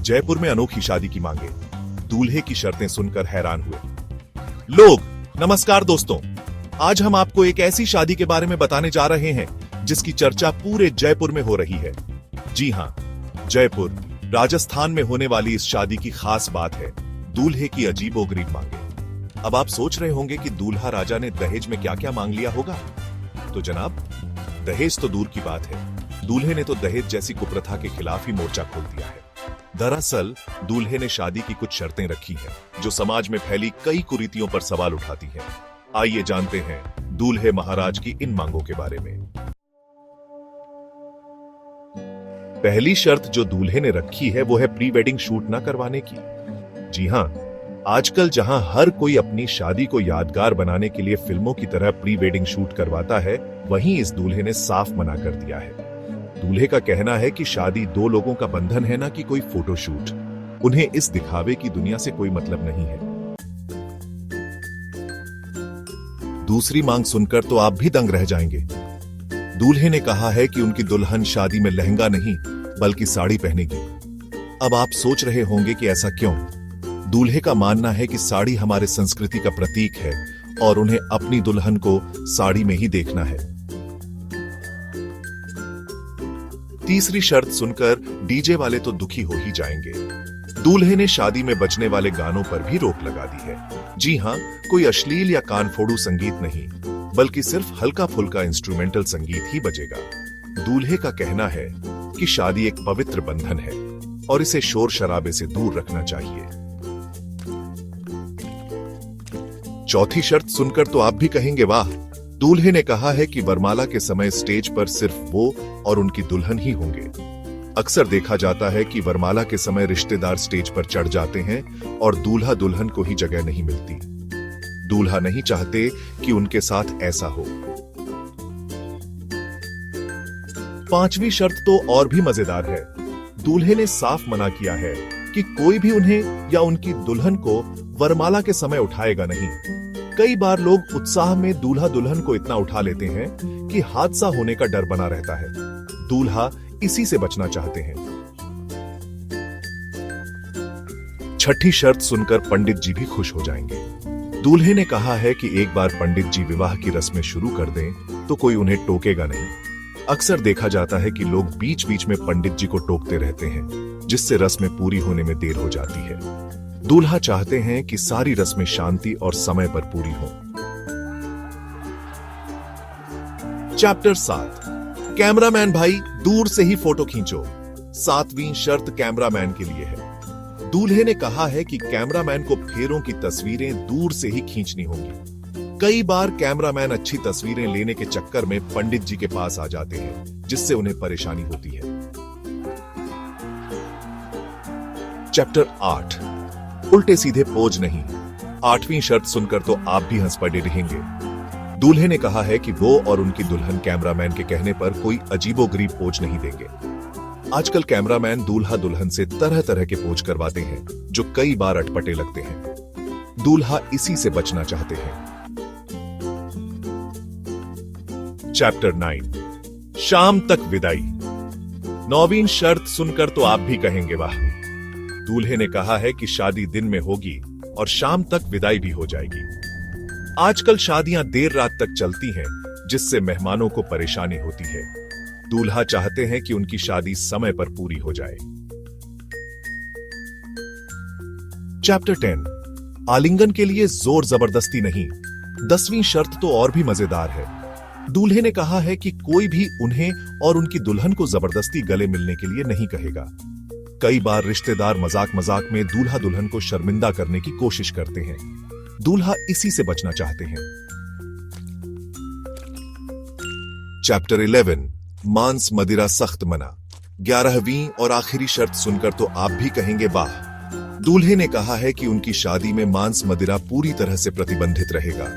जयपुर में अनोखी शादी की मांगे, दूल्हे की शर्तें सुनकर हैरान हुए लोग। नमस्कार दोस्तों, आज हम आपको एक ऐसी शादी के बारे में बताने जा रहे हैं जिसकी चर्चा पूरे जयपुर में हो रही है। जी हाँ, जयपुर राजस्थान में होने वाली इस शादी की खास बात है दूल्हे की अजीबोगरीब मांगे। अब आप सोच रहे होंगे कि दूल्हा राजा ने दहेज में क्या क्या मांग लिया होगा। तो जनाब, दहेज तो दूर की बात है, दूल्हे ने तो दहेज जैसी कुप्रथा के खिलाफ ही मोर्चा खोल दिया है। दरअसल दूल्हे ने शादी की कुछ शर्तें रखी हैं जो समाज में फैली कई कुरीतियों पर सवाल उठाती हैं। आइए जानते हैं दूल्हे महाराज की इन मांगों के बारे में। पहली शर्त जो दूल्हे ने रखी है वो है प्री वेडिंग शूट ना करवाने की। जी हां, आजकल जहां हर कोई अपनी शादी को यादगार बनाने के लिए फिल्मों की तरह प्री वेडिंग शूट करवाता है, वहीं इस दूल्हे ने साफ मना कर दिया है। दूल्हे का कहना है कि शादी दो लोगों का बंधन है, ना कि कोई फोटोशूट। उन्हें इस दिखावे की दुनिया से कोई मतलब नहीं है। दूसरी मांग सुनकर तो आप भी दंग रह जाएंगे। दूल्हे ने कहा है कि उनकी दुल्हन शादी में लहंगा नहीं बल्कि साड़ी पहनेगी। अब आप सोच रहे होंगे कि ऐसा क्यों? दूल्हे का मानना है कि साड़ी हमारे संस्कृति का प्रतीक है और उन्हें अपनी दुल्हन को साड़ी में ही देखना है। तीसरी शर्त सुनकर डीजे वाले तो दुखी हो ही जाएंगे। दूल्हे ने शादी में बजने वाले गानों पर भी रोक लगा दी है। जी हां, कोई अश्लील या कानफोड़ू संगीत नहीं, बल्कि सिर्फ हल्का फुल्का इंस्ट्रूमेंटल संगीत ही बजेगा। दूल्हे का कहना है कि शादी एक पवित्र बंधन है और इसे शोर शराबे से दूर रखना चाहिए। चौथी शर्त सुनकर तो आप भी कहेंगे वाह। दूल्हे ने कहा है कि वरमाला के समय स्टेज पर सिर्फ वो और उनकी दुल्हन ही होंगे। अक्सर देखा जाता है कि वरमाला के समय रिश्तेदार स्टेज पर चढ़ जाते हैं और दूल्हा दुल्हन को ही जगह नहीं मिलती। दूल्हा नहीं चाहते कि उनके साथ ऐसा हो। पांचवी शर्त तो और भी मजेदार है। दूल्हे ने साफ मना किया है कि कोई भी उन्हें या उनकी दुल्हन को वरमाला के समय उठाएगा नहीं। कई बार लोग उत्साह में दूल्हा दुल्हन को इतना उठा लेते हैं कि हादसा होने का डर बना रहता है। दूल्हा इसी से बचना चाहते हैं। छठी शर्त सुनकर पंडित जी भी खुश हो जाएंगे। दूल्हे ने कहा है कि एक बार पंडित जी विवाह की रस्में शुरू कर दें तो कोई उन्हें टोकेगा नहीं। अक्सर देखा जाता है कि लोग बीच बीच में पंडित जी को टोकते रहते हैं, जिससे रस्में पूरी होने में देर हो जाती है। दूल्हा चाहते हैं कि सारी रस्में शांति और समय पर पूरी हों। चैप्टर 7, कैमरामैन भाई दूर से ही फोटो खींचो। 7वीं शर्त कैमरामैन के लिए है। दूल्हे ने कहा है कि कैमरामैन को फेरों की तस्वीरें दूर से ही खींचनी होंगी। कई बार कैमरामैन अच्छी तस्वीरें लेने के चक्कर में पंडित जी के पास आ जाते हैं, जिससे उन्हें परेशानी होती है। चैप्टर 8, उल्टे सीधे पोज नहीं। 8वीं शर्त सुनकर तो आप भी हंस पड़े रहेंगे। दूल्हे ने कहा है कि वो और उनकी दुल्हन कैमरामैन के कहने पर कोई अजीबोगरीब पोज नहीं देंगे। आजकल कैमरामैन दूल्हा दुल्हन से तरह तरह के पोज करवाते हैं जो कई बार अटपटे लगते हैं। दूल्हा इसी से बचना चाहते हैं। चैप्टर 9, शाम तक विदाई। 9वीं शर्त सुनकर तो आप भी कहेंगे वाह। दूल्हे ने कहा है कि शादी दिन में होगी और शाम तक विदाई भी हो जाएगी। आजकल शादियां देर रात तक चलती हैं, जिससे मेहमानों को परेशानी होती है। दूल्हा चाहते हैं कि उनकी शादी समय पर पूरी हो जाए। चैप्टर 10, आलिंगन के लिए जोर जबरदस्ती नहीं। 10वीं शर्त तो और भी मजेदार है। दूल्हे ने कहा है कि कोई भी उन्हें और उनकी दुल्हन को जबरदस्ती गले मिलने के लिए नहीं कहेगा। कई बार रिश्तेदार मजाक मजाक में दूल्हा दुल्हन को शर्मिंदा करने की कोशिश करते हैं। दूल्हा इसी से बचना चाहते हैं। चैप्टर 11, मांस मदिरा सख्त मना। 11वीं और आखिरी शर्त सुनकर तो आप भी कहेंगे वाह। दूल्हे ने कहा है कि उनकी शादी में मांस मदिरा पूरी तरह से प्रतिबंधित रहेगा।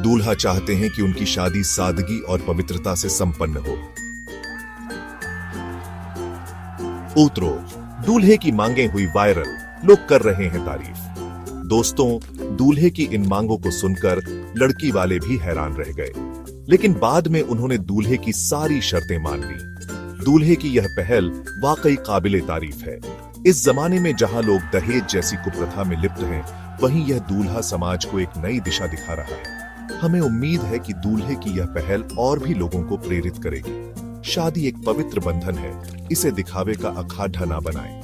दूल्हा चाहते हैं कि उनकी शादी सादगी और पवित्रता से संपन्न हो। उतरो, दूल्हे की मांगें हुई वायरल, लोग कर रहे हैं तारीफ। दोस्तों, दूल्हे की इन मांगों को सुनकर लड़की वाले भी हैरान रह गए, लेकिन बाद में उन्होंने दूल्हे की सारी शर्तें मान ली। दूल्हे की यह पहल वाकई काबिले तारीफ है। इस जमाने में जहां लोग दहेज जैसी कुप्रथा में लिप्त हैं, वहीं यह दूल्हा समाज को एक नई दिशा दिखा रहा है। हमें उम्मीद है कि दूल्हे की यह पहल और भी लोगों को प्रेरित करेगी। शादी एक पवित्र बंधन है, इसे दिखावे का अखाड़ा ना बनाएं।